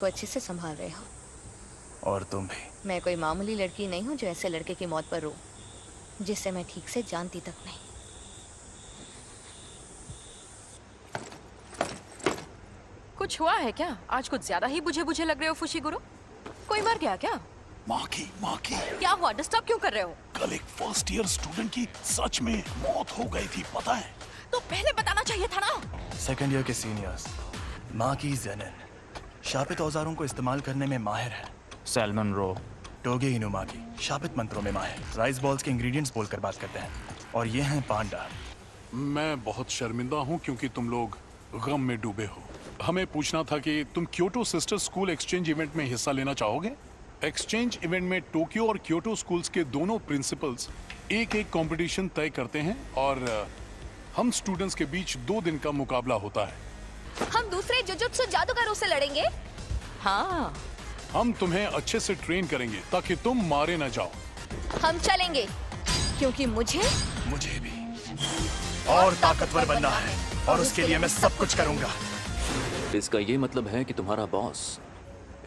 को अच्छे से संभाल रहे हो। और तुम भी। मैं कोई मामूली लड़की नहीं हूँ जो ऐसे लड़के की मौत पर रो, जिसे मैं ठीक से जानती तक नहीं। कुछ हुआ है क्या? आज कुछ ज्यादा ही बुझे बुझे लग रहे हो फुशिगुरु। कोई मर गया क्या? माँ की क्या हुआ? डिस्टर्ब क्यों कर रहे हो? कल एक फर्स्ट ईयर स्टूडेंट की सच में मौत हो गई थी, पता है? तो पहले बताना चाहिए था ना। सेकंड ईयर के सीनियर्स माँ की जेनिन शापित औजारों को इस्तेमाल करने में माहिर है। सैल्मन रो टोगे इनुमा की शापित मंत्रों में माहिर, राइस बॉल्स के इंग्रेडिएंट्स बोलकर बात करते हैं। और ये हैं पांडा। मैं बहुत शर्मिंदा हूँ क्योंकि तुम लोग गम में डूबे हो। हमें पूछना था कि तुम Kyoto sister school exchange event में हिस्सा लेना चाहोगे? एक्सचेंज इवेंट में टोक्यो और क्योटो स्कूल्स के दोनों प्रिंसिपल्स एक एक कंपटीशन तय करते हैं और हम स्टूडेंट्स के बीच 2 दिन का मुकाबला होता है। हम दूसरे जुजुत्सु जादूगरों से लड़ेंगे। हाँ, हम तुम्हें अच्छे से ट्रेन करेंगे ताकि तुम मारे न जाओ। हम चलेंगे क्योंकि मुझे भी और ताकतवर बनना है और उसके लिए मैं सब कुछ करूंगा। इसका ये मतलब है कि तुम्हारा बॉस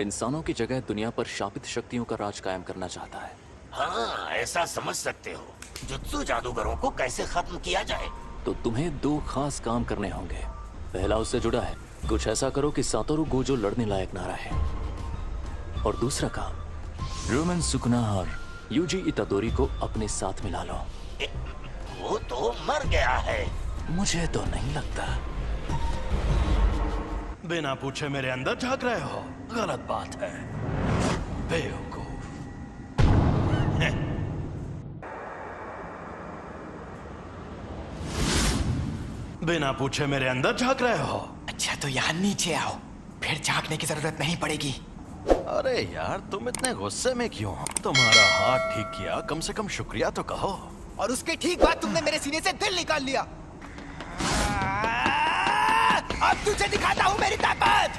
इंसानों की जगह दुनिया पर शापित शक्तियों का राज कायम करना चाहता है। हाँ, ऐसा समझ सकते हो। जुत्सु जादूगरों को कैसे खत्म किया जाए? तो तुम्हें 2 खास काम करने होंगे। पहला उससे जुड़ा है, कुछ ऐसा करो कि सातोरु गोजो लड़ने लायक ना रहे। और दूसरा काम, रोमन सुकुना और यूजी इतादोरी को अपने साथ मिला लो। वो तो मर गया है। मुझे तो नहीं लगता। बिना पूछे मेरे अंदर झांक रहे हो, गलत बात है, बेवकूफ। बिना पूछे मेरे अंदर झांक रहे हो। अच्छा तो यहाँ नीचे आओ, फिर झांकने की जरूरत नहीं पड़ेगी। अरे यार तुम इतने गुस्से में क्यों? तुम्हारा हाथ ठीक किया, कम से कम शुक्रिया तो कहो। और उसके ठीक बाद तुमने मेरे सीने से दिल निकाल लिया। अब तुझे दिखाता हूँ मेरी ताकत।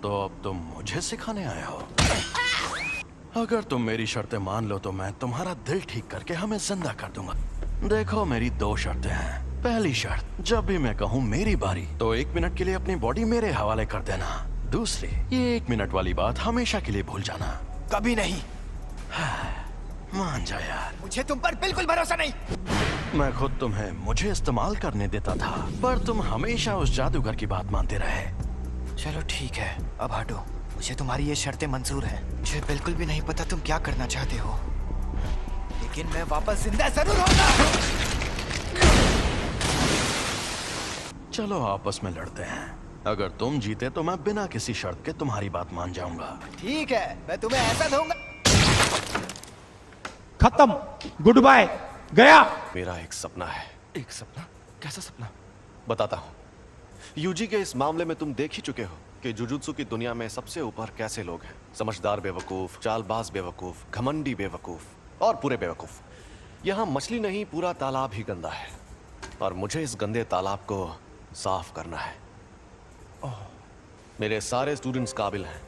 तो अब तुम मुझे सिखाने आए हो? अगर तुम मेरी शर्तें मान लो तो मैं तुम्हारा दिल ठीक करके हमें जिंदा कर दूंगा। देखो मेरी 2 शर्तें हैं। पहली शर्त, जब भी मैं कहूँ मेरी बारी तो 1 मिनट के लिए अपनी बॉडी मेरे हवाले कर देना। दूसरी, ये 1 मिनट वाली बात हमेशा के लिए भूल जाना। कभी नहीं। मान जा यार। मुझे तुम पर बिल्कुल भरोसा नहीं। मैं खुद तुम्हें मुझे इस्तेमाल करने देता था, पर तुम हमेशा उस जादूगर की बात मानते रहे। चलो ठीक है, अब हटो। मुझे तुम्हारी ये शर्तें मंजूर हैं। मुझे बिल्कुल भी नहीं पता तुम क्या करना चाहते हो, लेकिन मैं वापस जिंदा जरूर होगा। चलो आपस में लड़ते हैं। अगर तुम जीते तो मैं बिना किसी शर्त के तुम्हारी बात मान जाऊंगा। ठीक है, मैं तुम्हें ऐसा दूंगा। खत्म, गुड बाय, गया। मेरा एक सपना है। एक सपना? कैसा सपना? बताता हूँ। यूजी के इस मामले में तुम देख ही चुके हो कि जुजुत्सु की दुनिया में सबसे ऊपर कैसे लोग हैं। समझदार बेवकूफ, चालबाज बेवकूफ, घमंडी बेवकूफ और पूरे बेवकूफ। यहाँ मछली नहीं, पूरा तालाब ही गंदा है और मुझे इस गंदे तालाब को साफ करना है। मेरे सारे स्टूडेंट्स काबिल हैं,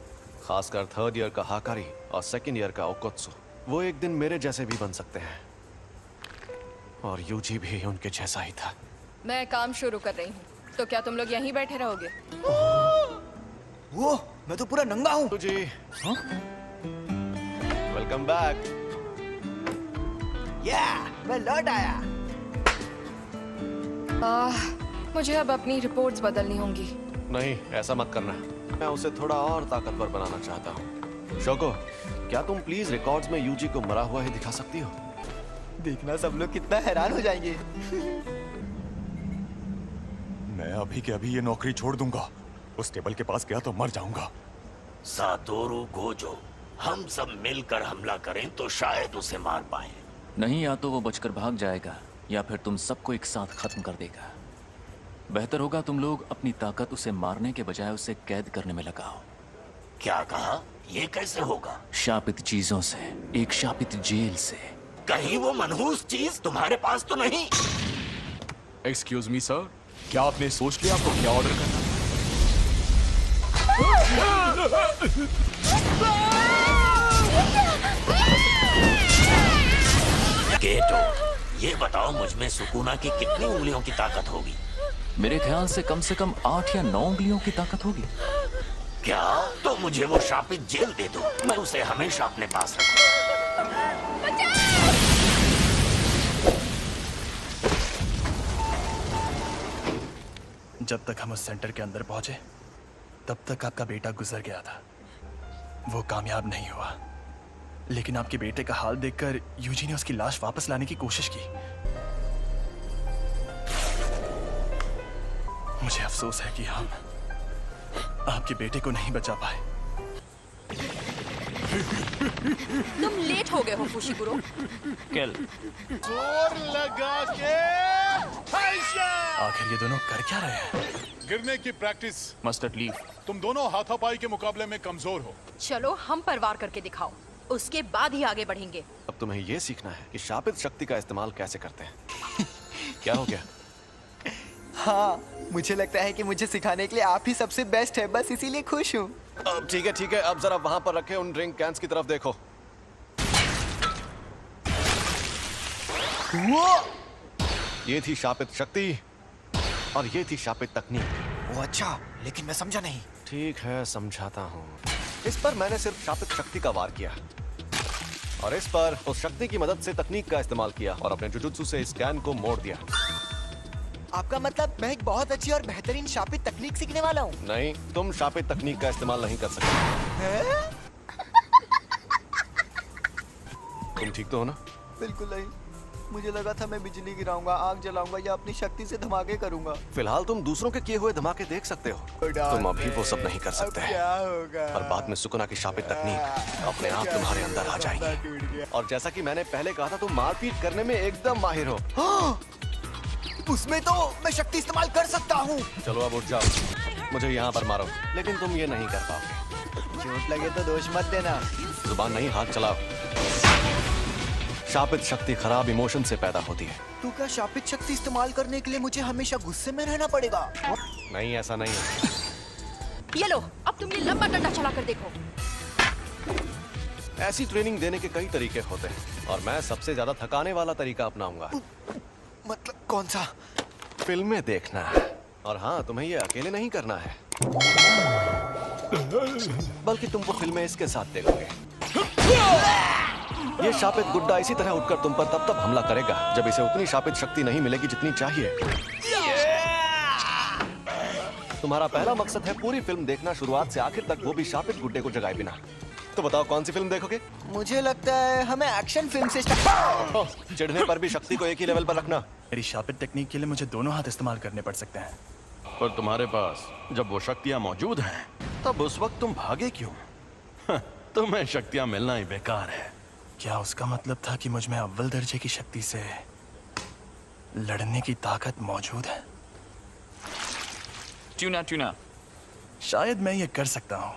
खासकर 3rd ईयर का हाकारी और 2nd ईयर का ओकोत्सु। वो एक दिन मेरे जैसे भी बन सकते हैं और यूजी भी उनके जैसा ही था। मैं काम शुरू कर रही हूँ, तो क्या तुम लोग यहीं बैठे रहोगे? वो मैं तो पूरा नंगा हूँ। जी वेलकम बैक। मैं लौट आया। मुझे अब अपनी रिपोर्ट्स बदलनी होंगी। नहीं, ऐसा मत करना। मैं उसे थोड़ा और ताकतवर बनाना चाहता हूँ। शोको, क्या तुम प्लीज रिकॉर्ड्स में यूजी को मरा हुआ ही दिखा सकती हो? देखना सब लोग कितना हैरान हो जाएंगे। मैं अभी के अभी ये नौकरी छोड़ दूंगा। उस टेबल के पास गया तो मर जाऊंगा। सातोरु गोजो, हम सब मिलकर हमला करें तो शायद उसे मार पाए। नहीं, या तो वो बचकर भाग जाएगा या फिर तुम सबको एक साथ खत्म कर देगा। बेहतर होगा तुम लोग अपनी ताकत उसे मारने के बजाय उसे कैद करने में लगाओ। क्या कहा? ये कैसे होगा? शापित चीजों से, एक शापित जेल से। कहीं वो मनहूस चीज तुम्हारे पास तो नहीं? एक्सक्यूज मी सर, क्या आपने सोच लिया आपको क्या ऑर्डर करना? गेटो, ये बताओ मुझ में सुकुना की कितनी उंगलियों की ताकत होगी? मेरे ख्याल से कम 8 या 9 उंगलियों की ताकत होगी। क्या? तो मुझे वो शापित जेल दे दो, मैं उसे हमेशा अपने पास रखूंगा। जब तक हम उस सेंटर के अंदर पहुंचे तब तक आपका बेटा गुजर गया था। वो कामयाब नहीं हुआ, लेकिन आपके बेटे का हाल देखकर यूजी ने उसकी लाश वापस लाने की कोशिश की। मुझे अफसोस है कि हम आपके बेटे को नहीं बचा पाए। तुम लेट हो गए हो फुशीगुरो। किल। जोर लगा के आखिर ये दोनों कर क्या रहे हैं? गिरने की प्रैक्टिस। Mustard leaf. तुम दोनों हाथापाई के मुकाबले में कमजोर हो। चलो हम पर वार करके दिखाओ, उसके बाद ही आगे बढ़ेंगे। अब तुम्हें ये सीखना है कि शापित शक्ति का इस्तेमाल कैसे करते हैं। क्या हो गया? हाँ, मुझे लगता है कि मुझे सिखाने के लिए आप ही सबसे बेस्ट है, बस इसीलिए खुश हूँ। अब ठीक है, अब जरा वहां पर रखे उन ड्रिंक कैंस की तरफ देखो। ये थी शापित शक्ति और ये थी शापित तकनीक। वो अच्छा, लेकिन मैं समझा नहीं। ठीक है, समझाता हूँ। इस पर मैंने सिर्फ शापित शक्ति का वार किया और इस पर उस शक्ति की मदद से तकनीक का इस्तेमाल किया और अपने जुजुत्सु से इस कैन को मोड़ दिया। आपका मतलब मैं एक बहुत अच्छी और बेहतरीन शापित तकनीक सीखने वाला हूँ? नहीं, तुम शापित तकनीक का इस्तेमाल नहीं कर सकते। तुम ठीक तो हो ना? बिल्कुल नहीं, मुझे लगा था मैं बिजली गिराऊंगा, आग जलाऊंगा या अपनी शक्ति से धमाके करूंगा। फिलहाल तुम दूसरों के किए हुए धमाके देख सकते हो, तुम अभी वो सब नहीं कर सकते। क्या होगा? और बाद में सुकुना की शापित तकनीक अपने आप तुम्हारे अंदर आ जाएगी। और जैसा कि मैंने पहले कहा था, तुम मारपीट करने में एकदम माहिर हो। उसमें तो मैं शक्ति इस्तेमाल कर सकता हूँ। चलो अब उठ जाओ, मुझे यहाँ पर मारो, लेकिन तुम ये नहीं कर पाओगे। चोट लगे तो दोष मत देना। जुबान नहीं, हाथ चलाओ। शापित शक्ति खराब इमोशन से पैदा होती है। तो क्या शापित शक्ति इस्तेमाल करने के लिए मुझे हमेशा गुस्से में रहना पड़ेगा? नहीं, ऐसा नहीं है। ये लो, अब तुम ये लंबा डंडा चला कर देखो। ऐसी ट्रेनिंग देने के कई तरीके होते हैं और मैं सबसे ज्यादा थकाने वाला तरीका अपनाऊंगा। मतलब कौन सा? फिल्में देखना। और हाँ, तुम्हें ये अकेले नहीं करना है, बल्कि तुम वो फिल्में इसके साथ देखोगे। ये शापित गुड्डा इसी तरह उठकर तुम पर तब हमला करेगा जब इसे उतनी शापित शक्ति नहीं मिलेगी जितनी चाहिए। तुम्हारा पहला मकसद है पूरी फिल्म देखना शुरुआत से आखिर तक, वो भी शापित गुड्डे को जगाए बिना। तो बताओ कौन सी फिल्म देखोगे? मुझे लगता है हमें एक्शन फिल्म से स्टार्ट। चिढ़ने पर भी शक्ति को एक ही लेवल पर रखना। मेरी शापित टेक्निक के लिए मुझे दोनों हाथ इस्तेमाल करने पड़ सकते हैं। पर तुम्हारे पास जब वो शक्तियां मौजूद हैं, तब उस वक्त तुम भागे क्यों? तुम्हें शक्तियां मिलना ही बेकार है। क्या उसका मतलब था कि मुझ में अव्वल दर्जे की शक्ति से लड़ने की ताकत मौजूद है? ट्यूना। शायद मैं ये कर सकता हूँ।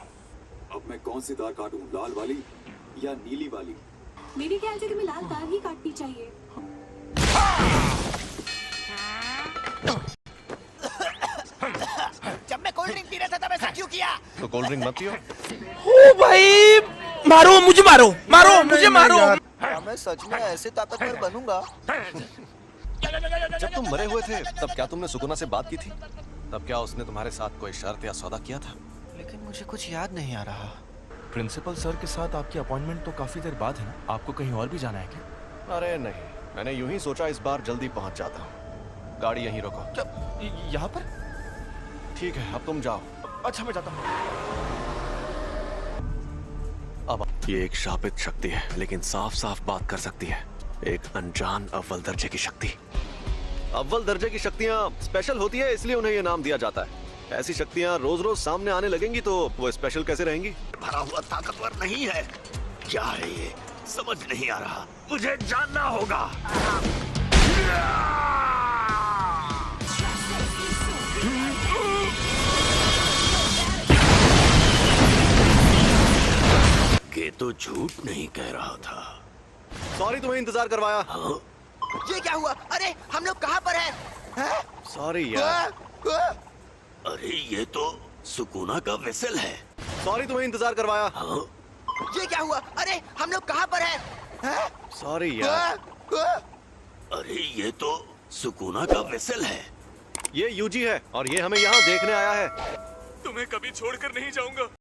अब मैं कौन सी तार काटूं, लाल वाली या नीली वाली? मेरे ख्याल से तुम्हें लाल तार ही काटनी चाहिए। जब मैं कोल्ड ड्रिंक पी रहा था तब ऐसा क्यों किया? तो कोल्ड ड्रिंक मत पियो। ओ भाई, मारो मुझे, मारो मुझे, मारो। मैं सच में ऐसे ताकतवर बनूंगा। जब तुम मरे हुए थे तब क्या तुमने सुकुना से बात की थी? तब क्या उसने तुम्हारे साथ कोई शर्त या सौदा किया था? लेकिन मुझे कुछ याद नहीं आ रहा। प्रिंसिपल सर के साथ आपकी अपॉइंटमेंट तो काफी देर बाद है ना? आपको कहीं और भी जाना है क्या? अरे नहीं, मैंने यूं ही सोचा इस बार जल्दी पहुंच जाता हूँ। गाड़ी यहीं रोको। यहाँ पर? ठीक है, अब तुम जाओ। अच्छा, मैं जाता हूँ। अब ये एक शापित शक्ति है, लेकिन साफ साफ बात कर सकती है। एक अनजान अव्वल दर्जे की शक्ति। अव्वल दर्जे की शक्तियाँ स्पेशल होती है, इसलिए उन्हें ये नाम दिया जाता है। ऐसी शक्तियाँ रोज रोज सामने आने लगेंगी तो वो स्पेशल कैसे रहेंगी? भरा हुआ ताकतवर नहीं है। क्या है ये? समझ नहीं आ रहा, मुझे जानना होगा। के तो झूठ नहीं कह रहा था। सॉरी तुम्हें इंतजार करवाया। हाँ? ये क्या हुआ? अरे हम लोग कहाँ पर हैं? सॉरी यार। अरे ये तो सुकुना का वेसल है। सॉरी तुम्हें इंतजार करवाया। हाँ? ये क्या हुआ? अरे हम लोग कहाँ पर हैं? सॉरी यार। अरे ये तो सुकुना का वेसल है। ये यूजी है और ये हमें यहाँ देखने आया है। तुम्हें कभी छोड़कर नहीं जाऊंगा।